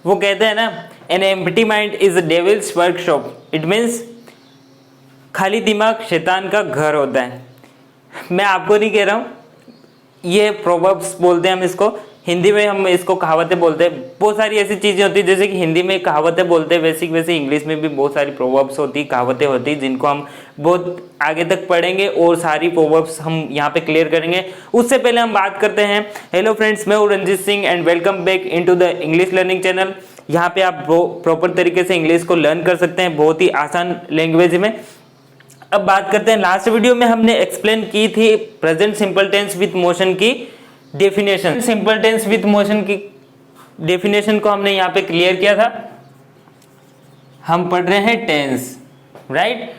वो कहते हैं ना, an empty mind is a devils workshop. It means खाली दिमाग शैतान का घर होता है। मैं आपको नहीं कह रहा हूँ, ये प्रोवर्ब्स बोलते हैं हम इसको, हिंदी में हम इसको कहावतें बोलते हैं। बहुत सारी ऐसी चीज़ें होती है जैसे कि हिंदी में कहावतें बोलते हैं, वैसे इंग्लिश में भी बहुत सारी प्रोवर्ब्स होती, कहावतें होती, जिनको हम बहुत आगे तक पढ़ेंगे और सारी प्रोवर्ब्स हम यहाँ पे क्लियर करेंगे। उससे पहले हम बात करते हैं। हेलो फ्रेंड्स, मैं हूँ Ranjit Singh and welcome back into the English learning channel. यहाँ पे आप प्रॉपर तरीके से इंग्लिश को लर्न कर सकते हैं, बहुत ही आसान लैंग्वेज में। अब बात करते हैं, लास्ट वीडियो में हमने एक्सप्लेन की थी present simple tense with motion की definition. Simple tense with motion की डेफिनेशन को हमने यहाँ पे क्लियर किया था। हम पढ़ रहे हैं tense, right.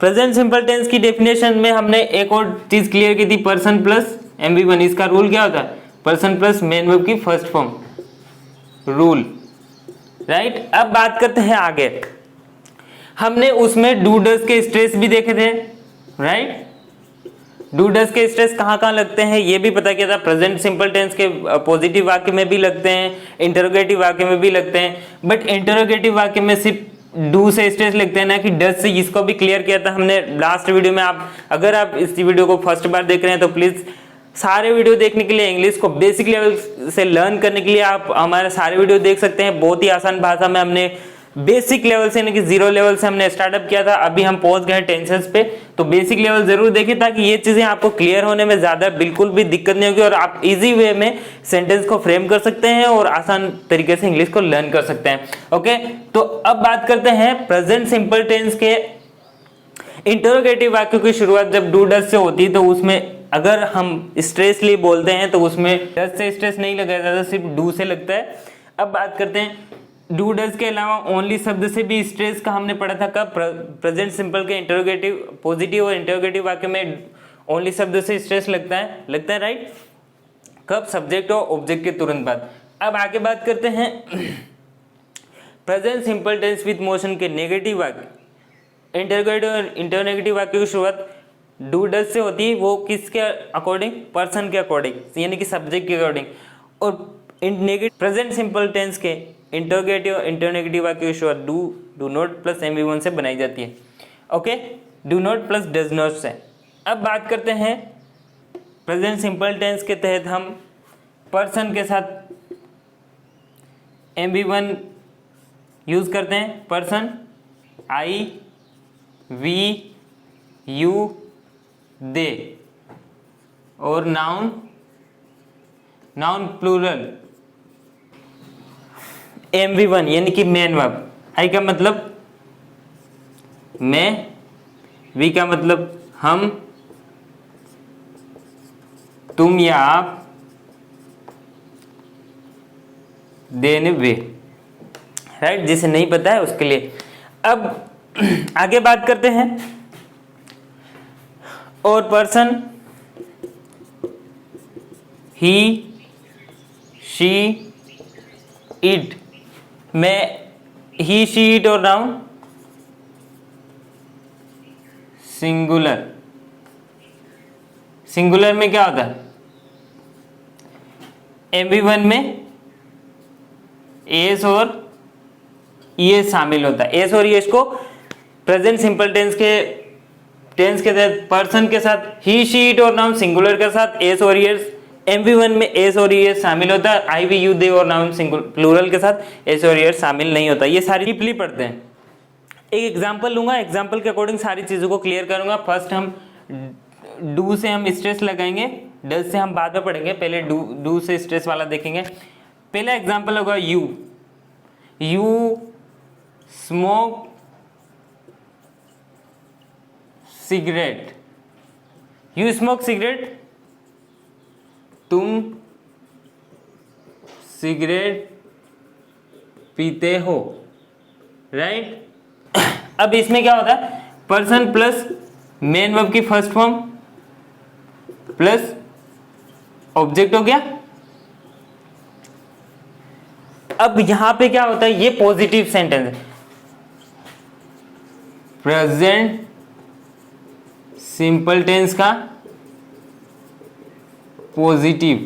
Present simple tense की डेफिनेशन में हमने एक और चीज क्लियर की थी, पर्सन प्लस MV1। इसका रूल क्या होता है? पर्सन प्लस मेन वर्ब की फर्स्ट फॉर्म रूल, राइट। अब बात करते हैं आगे। हमने उसमें डू डज के स्ट्रेस भी देखे थे, राइट। डू डज के स्ट्रेस कहाँ कहाँ लगते हैं ये भी पता किया था। प्रेजेंट सिंपल टेंस के पॉजिटिव वाक्य में भी लगते हैं, इंटरोगेटिव वाक्य में भी लगते हैं, बट इंटरोगेटिव वाक्य में सिर्फ डू से स्ट्रेस लगते हैं ना कि डज से। इसको भी क्लियर किया था हमने लास्ट वीडियो में। आप अगर आप इस वीडियो को फर्स्ट बार देख रहे हैं तो प्लीज सारे वीडियो देखने के लिए, इंग्लिश को बेसिक लेवल से लर्न करने के लिए आप हमारे सारे वीडियो देख सकते हैं। बहुत ही आसान भाषा में हमने बेसिक लेवल से, यानी कि 0 लेवल से हमने स्टार्टअप किया था, अभी हम पहुंच गए टेंसेस पे। तो बेसिक लेवल जरूर देखिए ताकि ये चीजें आपको क्लियर होने में ज्यादा बिल्कुल भी दिक्कत नहीं होगी और आप इजी वे में सेंटेंस को फ्रेम कर सकते हैं और आसान तरीके से इंग्लिश को लर्न कर सकते हैं। ओके, तो अब बात करते हैं प्रेजेंट सिंपल टेंस के इंटरोगेटिव वाक्यों की शुरुआत जब डू डज से होती है तो उसमें अगर हम स्ट्रेसली बोलते हैं तो उसमें डज से स्ट्रेस नहीं लगाया जाता, सिर्फ डू से लगता है। अब बात करते हैं डू डज के अलावा ओनली शब्द से भी स्ट्रेस का हमने पढ़ा था। कब? प्रेजेंट सिंपल के इंटरोगेटिव, पॉजिटिव और इंटरोगेटिव वाक्य में ओनली शब्द से स्ट्रेस लगता है, राइट। कब? सब्जेक्ट और ऑब्जेक्ट के तुरंत बाद। अब आगे बात करते हैं present simple tense with motion के नेगेटिव वाक्य, इंटरोगेटिव और इंटरनेगेटिव वाक्य की शुरुआत डू डज से होती है। वो किसके अकॉर्डिंग? पर्सन के अकॉर्डिंग, यानी कि सब्जेक्ट के अकॉर्डिंग। और प्रेजेंट सिंपल टेंस के इंटरोगेटिव और इंटरनेगेटिव वाक्य की शुरुआत डू नॉट प्लस MV1 से बनाई जाती है। Okay, do not plus does not से। अब बात करते हैं प्रेजेंट सिंपल टेंस के तहत हम पर्सन के साथ MV1 यूज करते हैं। Person I, we, you, they। और नाउन प्लूरल MV1 यानी कि मेन वर्ब। आई का मतलब मैं, वी का मतलब हम, तुम या आप, देने वे, राइट। जिसे नहीं पता है उसके लिए। अब आगे बात करते हैं और पर्सन ही, शी, इट में ही, शी, इट और नाउन सिंगुलर में क्या होता है? MV1 में एस और ईएस शामिल होता है। एस और ईएस को प्रेजेंट सिंपल टेंस के तहत पर्सन के साथ ही, शी, इट और नाउन सिंगुलर के साथ एस और ईएस। MV1 में एस और ईएस शामिल होता है। आई, वी, यू, दे और नाउन प्लूरल के साथ एस और ईएस शामिल नहीं होता। ये सारी डीपली पढ़ते हैं। एक एग्जांपल लूंगा, एग्जांपल के अकॉर्डिंग सारी चीजों को क्लियर करूंगा। फर्स्ट हम डू से हम स्ट्रेस लगाएंगे, डज से हम बाद में पढ़ेंगे, पहले डू से स्ट्रेस वाला देखेंगे। पहला एग्जांपल होगा you smoke cigarette. You smoke cigarette, तुम सिगरेट पीते हो, राइट। अब इसमें क्या होता है? पर्सन प्लस मेन वर्ब की फर्स्ट फॉर्म प्लस ऑब्जेक्ट हो गया। अब यहां पे क्या होता है? ये पॉजिटिव सेंटेंस है। प्रेजेंट सिंपल टेंस का पॉजिटिव,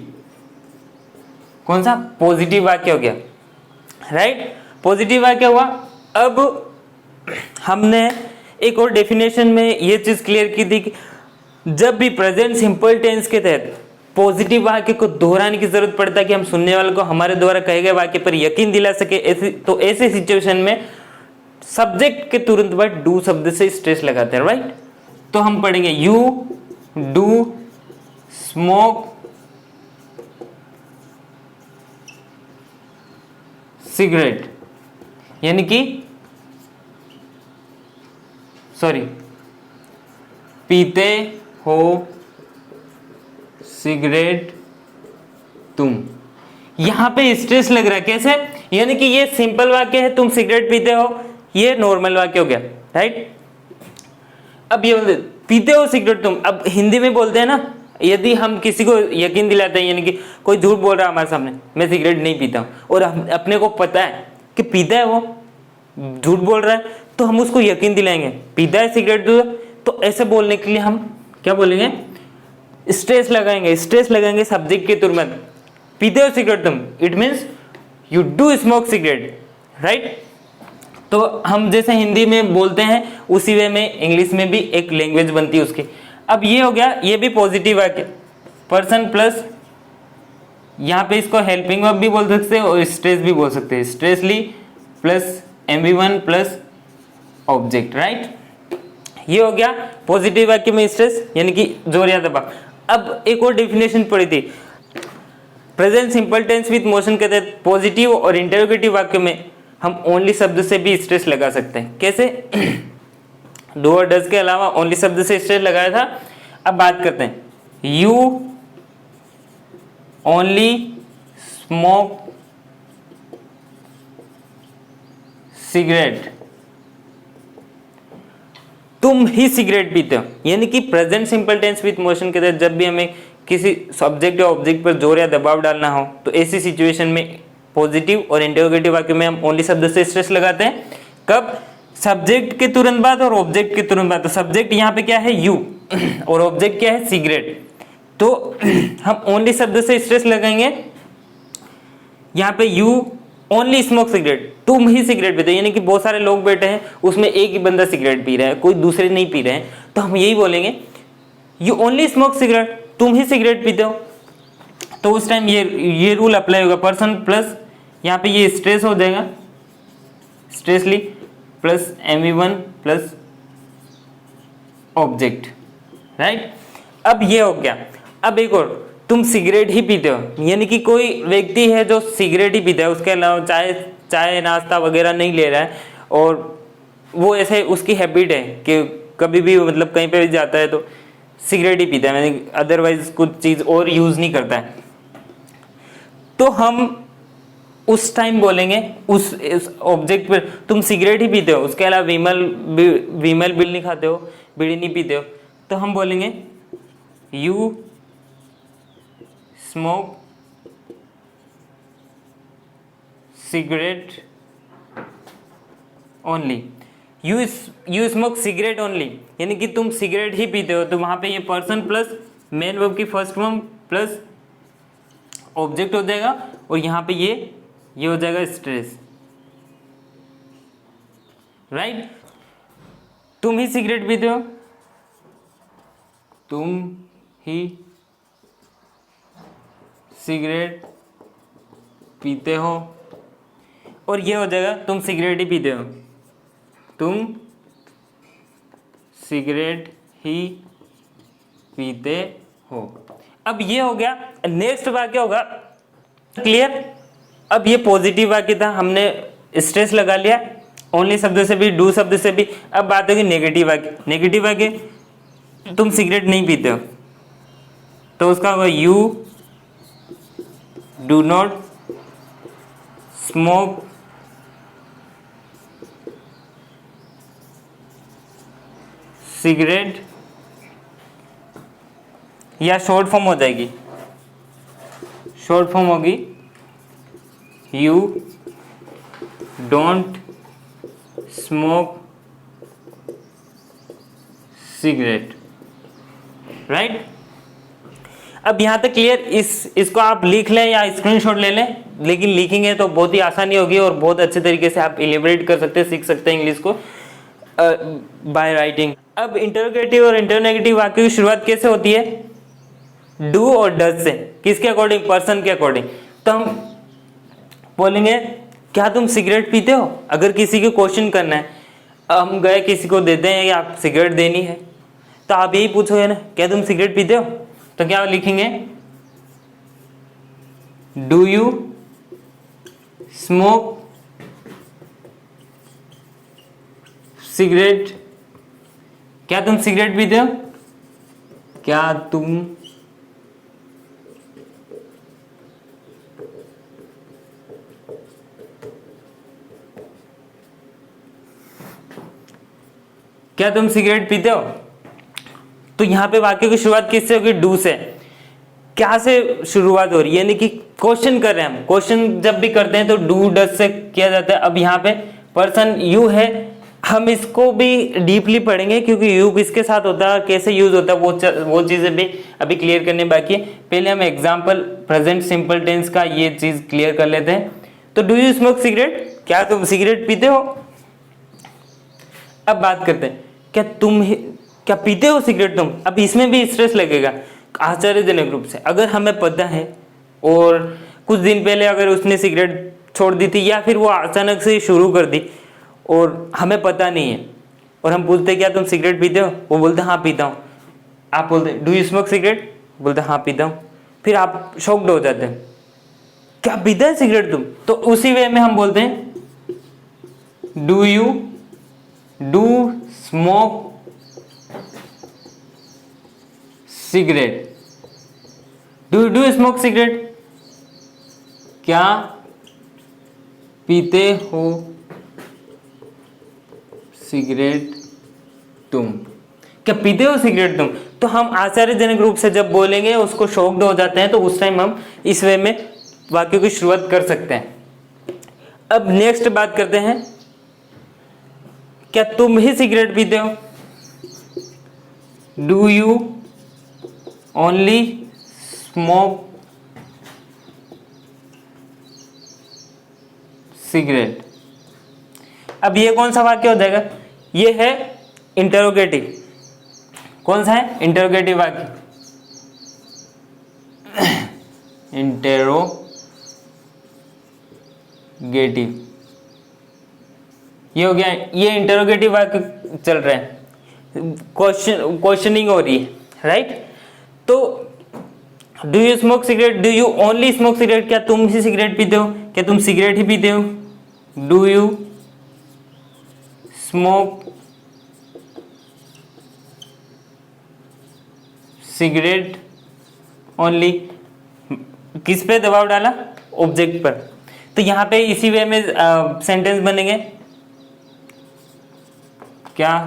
कौन सा? पॉजिटिव वाक्य हो गया, राइट, पॉजिटिव वाक्य हुआ। अब हमने एक और डेफिनेशन में ये चीज क्लियर की थी कि जब भी प्रेजेंट सिंपल टेंस के तहत पॉजिटिव वाक्य को दोहराने की जरूरत पड़ता है कि हम सुनने वाले को हमारे द्वारा कहे गए वाक्य पर यकीन दिला सके, तो ऐसे सिचुएशन में सब्जेक्ट के तुरंत बाद डू शब्द से स्ट्रेस लगाते हैं, राइट। तो हम पढ़ेंगे यू डू स्मोक सिगरेट, यानी कि पीते हो सिगरेट तुम। यहां पे स्ट्रेस लग रहा है, कैसे, यानी कि ये सिंपल वाक्य है, तुम सिगरेट पीते हो, ये नॉर्मल वाक्य हो गया, राइट। अब ये बोलते पीते हो सिगरेट तुम, अब हिंदी में बोलते हैं ना, यदि हम किसी को यकीन दिलाते हैं, यानी कि कोई झूठ बोल रहा है हमारे सामने, मैं सिगरेट नहीं पीता हूं, और अपने को पता है कि पीता है, वो झूठ बोल रहा है, तो हम उसको यकीन दिलाएंगे पीता है सिगरेट, तो ऐसे बोलने के लिए हम क्या बोलेंगे, स्ट्रेस लगाएंगे सब्जेक्ट के तुरंत, पीते हो सिगरेट तुम, it means you do smoke cigarette, right. तो हम जैसे हिंदी में बोलते हैं उसी वे में इंग्लिश में भी एक लैंग्वेज बनती है उसकी। अब ये हो गया, ये भी पॉजिटिव वाक्य, पर्सन प्लस, यहाँ पे इसको हेल्पिंग वर्ब भी बोल सकते हैं और स्ट्रेस भी बोल सकते हैं, स्ट्रेसली plus MV1 plus object, right. ये हो गया पॉजिटिव वाक्य में स्ट्रेस, यानी कि जोर या दबाव। अब एक और डेफिनेशन पढ़ी थी, present simple tense with motion के तहत पॉजिटिव और इंटरोगेटिव वाक्य में हम ओनली शब्द से भी स्ट्रेस लगा सकते हैं, कैसे, डू और डज के अलावा ओनली शब्द से स्ट्रेस लगाया था। अब बात करते हैं, यू ओनली स्मोक सिगरेट, तुम ही सिगरेट पीते हो, यानी कि present simple tense with motion के तहत जब भी हमें किसी सब्जेक्ट या ऑब्जेक्ट पर जोर या दबाव डालना हो, तो ऐसी सिचुएशन में पॉजिटिव और इंटरोगेटिव वाक्य में हम ओनली शब्द से स्ट्रेस लगाते हैं। कब, सब्जेक्ट के तुरंत बाद और ऑब्जेक्ट के तुरंत बाद। तो सब्जेक्ट यहाँ पे क्या है, यू, और ऑब्जेक्ट क्या है, सिगरेट, तो हम ओनली शब्द से स्ट्रेस लगाएंगे। यहाँ पे यू ओनली स्मोक सिगरेट, तुम ही सिगरेट पीते हो, यानी कि बहुत सारे लोग बैठे हैं, उसमें एक ही बंदा सिगरेट पी रहा है, कोई दूसरे नहीं पी रहे हैं, तो हम यही बोलेंगे यू ओनली स्मोक सिगरेट, तुम ही सिगरेट पीते हो। तो उस टाइम ये रूल अप्लाई होगा, पर्सन प्लस यहाँ पे ये स्ट्रेस हो जाएगा, स्ट्रेसली plus MV1 plus object, right. अब ये हो गया। अब एक और, तुम सिगरेट ही पीते हो, यानी कि कोई व्यक्ति है जो सिगरेट ही पीता है, उसके अलावा चाय नाश्ता वगैरह नहीं ले रहा है, और वो ऐसे उसकी हैबिट है कि कभी भी मतलब कहीं पे भी जाता है तो सिगरेट ही पीता है, यानी अदरवाइज कुछ चीज़ और यूज़ नहीं करता है। तो हम उस टाइम बोलेंगे उस ऑब्जेक्ट पर, तुम सिगरेट ही पीते हो, उसके अलावा विमल बिल नहीं खाते हो, बीड़ी नहीं पीते हो, तो हम बोलेंगे you smoke cigarette only, you smoke cigarette only, यानी कि तुम सिगरेट ही पीते हो। तो वहां पे ये पर्सन प्लस मेन वर्ब की फर्स्ट फॉर्म प्लस ऑब्जेक्ट हो जाएगा, और यहाँ पे ये हो जाएगा स्ट्रेस, राइट। तुम ही सिगरेट पीते हो, तुम ही सिगरेट पीते हो, और ये हो जाएगा तुम सिगरेट ही पीते हो, तुम सिगरेट ही पीते हो। अब ये हो गया। नेक्स्ट वाक्य होगा, क्लियर। अब ये पॉजिटिव वाक्य था, हमने स्ट्रेस लगा लिया ओनली शब्द से भी, डू शब्द से भी। अब बात होगी नेगेटिव वाक्य। नेगेटिव वाक्य, तुम सिगरेट नहीं पीते हो, तो उसका होगा you do not smoke cigarette, या शॉर्ट फॉर्म हो जाएगी, शॉर्ट फॉर्म होगी you don't smoke cigarette, right. अब यहां तक क्लियर। इसको आप लिख लें या स्क्रीनशॉट ले लें, लेकिन लिखेंगे तो बहुत ही आसानी होगी और बहुत अच्छे तरीके से आप इलेबरेट कर सकते हैं, सीख सकते हैं इंग्लिश को बाय राइटिंग। अब इंटरोगेटिव और इंटरनेगेटिव वाक्य की शुरुआत कैसे होती है? डू और डज से। किसके अकॉर्डिंग? पर्सन के अकॉर्डिंग। तो हम बोलेंगे क्या तुम सिगरेट पीते हो? अगर किसी को क्वेश्चन करना है, हम गए किसी को देते हैं या आप सिगरेट देनी है, तो आप यही पूछोगे ना, क्या तुम सिगरेट पीते हो? तो क्या लिखेंगे? Do you smoke cigarette? क्या तुम सिगरेट पीते हो? क्या तुम सिगरेट पीते हो? तो यहां पे वाक्य की शुरुआत किससे होगी? डू से। क्या से शुरुआत हो रही है? यानी कि क्वेश्चन कर रहे हैं हम। क्वेश्चन जब भी करते हैं तो डू डज से किया जाता है। अब यहाँ पे पर्सन यू है, हम इसको भी डीपली पढ़ेंगे क्योंकि यू किसके साथ होता है, कैसे यूज होता है, वो चीजें भी अभी क्लियर करने बाकी है। पहले हम एग्जाम्पल प्रेजेंट सिंपल टेंस का ये चीज क्लियर कर लेते हैं। तो डू यू स्मोक सिगरेट? क्या तुम सिगरेट पीते हो? अब बात करते हैं, क्या पीते हो सिगरेट तुम? अब इसमें भी स्ट्रेस लगेगा आश्चर्यजनक रूप से। अगर हमें पता है और कुछ दिन पहले अगर उसने सिगरेट छोड़ दी थी या फिर वो अचानक से शुरू कर दी और हमें पता नहीं है और हम पूछते क्या तुम सिगरेट पीते हो? वो बोलते हाँ पीता हूँ। आप बोलते डू यू स्मोक सिगरेट? बोलते हाँ पीता हूँ। फिर आप शॉक्ड हो जाते हैं, क्या पीता है सिगरेट तुम? तो उसी वे में हम बोलते हैं do you smoke cigarette? Do smoke cigarette? क्या पीते हो सिगरेट तुम? क्या पीते हो सिगरेट तुम? तो हम आश्चर्यजनक रूप से जब बोलेंगे उसको शॉक्ड हो जाते हैं, तो उस टाइम हम इस वे में वाक्य की शुरुआत कर सकते हैं। अब नेक्स्ट बात करते हैं, क्या तुम ही सिगरेट पीते हो? Do you only smoke cigarette? अब ये कौन सा वाक्य हो जाएगा? ये है इंटरोगेटिव। कौन सा है? इंटरोगेटिव वाक्य। इंटरोगेटिव, ये हो गया। ये इंटरोगेटिव वाक्य चल रहे हैं, क्वेश्चनिंग हो रही है, राइट? तो do you smoke cigarette? Do you only smoke cigarette? क्या तुम ही सिगरेट पीते हो? क्या तुम सिगरेट ही पीते हो? Do you smoke cigarette only? किस पे दबाव डाला? ऑब्जेक्ट पर। तो यहां पे इसी वे में सेंटेंस बनेंगे, क्या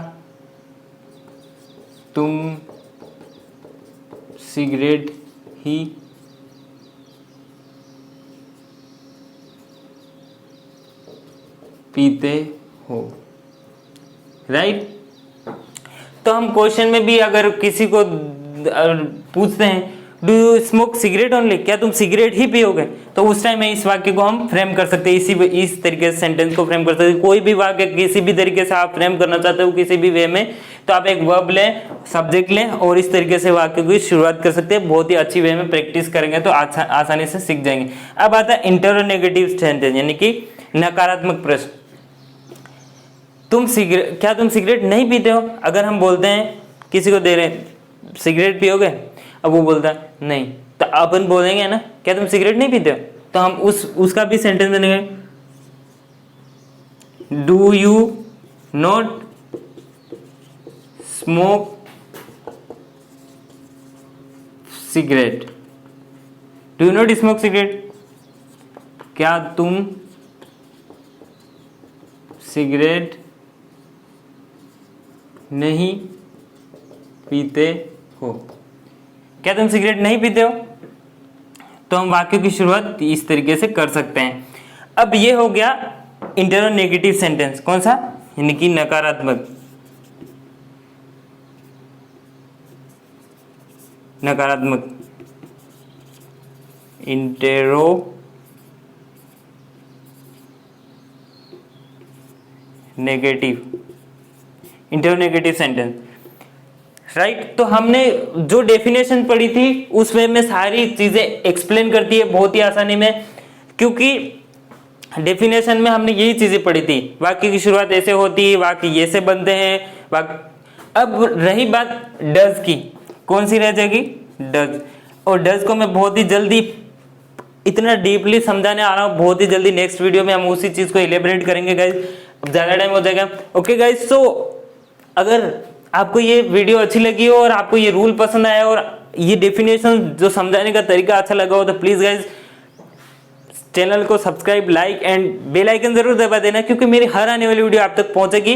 तुम सिगरेट ही पीते हो? राइट? तो हम क्वेश्चन में भी अगर किसी को पूछते हैं do you smoke cigarette only? क्या तुम सिगरेट ही पियोगे? तो उस टाइम में इस वाक्य को हम फ्रेम कर सकते हैं, इस तरीके से सेंटेंस को फ्रेम कर सकते हैं। कोई भी वाक्य किसी भी तरीके से आप फ्रेम करना चाहते हो किसी भी वे में, तो आप एक वर्ब लें, सब्जेक्ट लें और इस तरीके से वाक्य की शुरुआत कर सकते हैं। बहुत ही अच्छी वे में प्रैक्टिस करेंगे तो आसानी से सीख जाएंगे। अब आता है इंटरोनेगेटिव सेंटेंस, यानी कि नकारात्मक प्रश्न। क्या तुम सिगरेट नहीं पीते हो? अगर हम बोलते हैं किसी को दे रहे हैं सिगरेट पियोगे, अब वो बोलता है नहीं, तो अपन बोलेंगे ना क्या तुम सिगरेट नहीं पीते हो? तो हम उसका भी सेंटेंस देंगे, do you not smoke cigarette? Do you not smoke cigarette? क्या तुम सिगरेट नहीं पीते हो? क्या तुम सिगरेट नहीं पीते हो? तो हम वाक्य की शुरुआत इस तरीके से कर सकते हैं। अब ये हो गया इंटरोनेगेटिव सेंटेंस। कौन सा? यानी कि नकारात्मक। Interro negative, interronegative sentence, right. तो हमने जो डेफिनेशन पढ़ी थी उसमें में सारी चीजें एक्सप्लेन करती है बहुत ही आसानी में, क्योंकि डेफिनेशन में हमने यही चीजें पढ़ी थी। वाक्य की शुरुआत ऐसे होती है, वाक्य ऐसे बनते हैं। अब रही बात डज की, कौन सी रह जाएगी? डज। और डज को मैं बहुत ही जल्दी इतना डीपली समझाने आ रहा हूँ, बहुत ही जल्दी नेक्स्ट वीडियो में हम उसी चीज को इलेबरेट करेंगे गाइज। अब ज्यादा टाइम हो जाएगा। ओके गाइज, सो अगर आपको ये वीडियो अच्छी लगी हो और आपको ये रूल पसंद आया और ये डेफिनेशन जो समझाने का तरीका अच्छा लगा हो, तो प्लीज गाइज चैनल को subscribe, like and bell icon जरूर दबा देना, क्योंकि मेरी हर आने वाली वीडियो आप तक पहुंचेगी।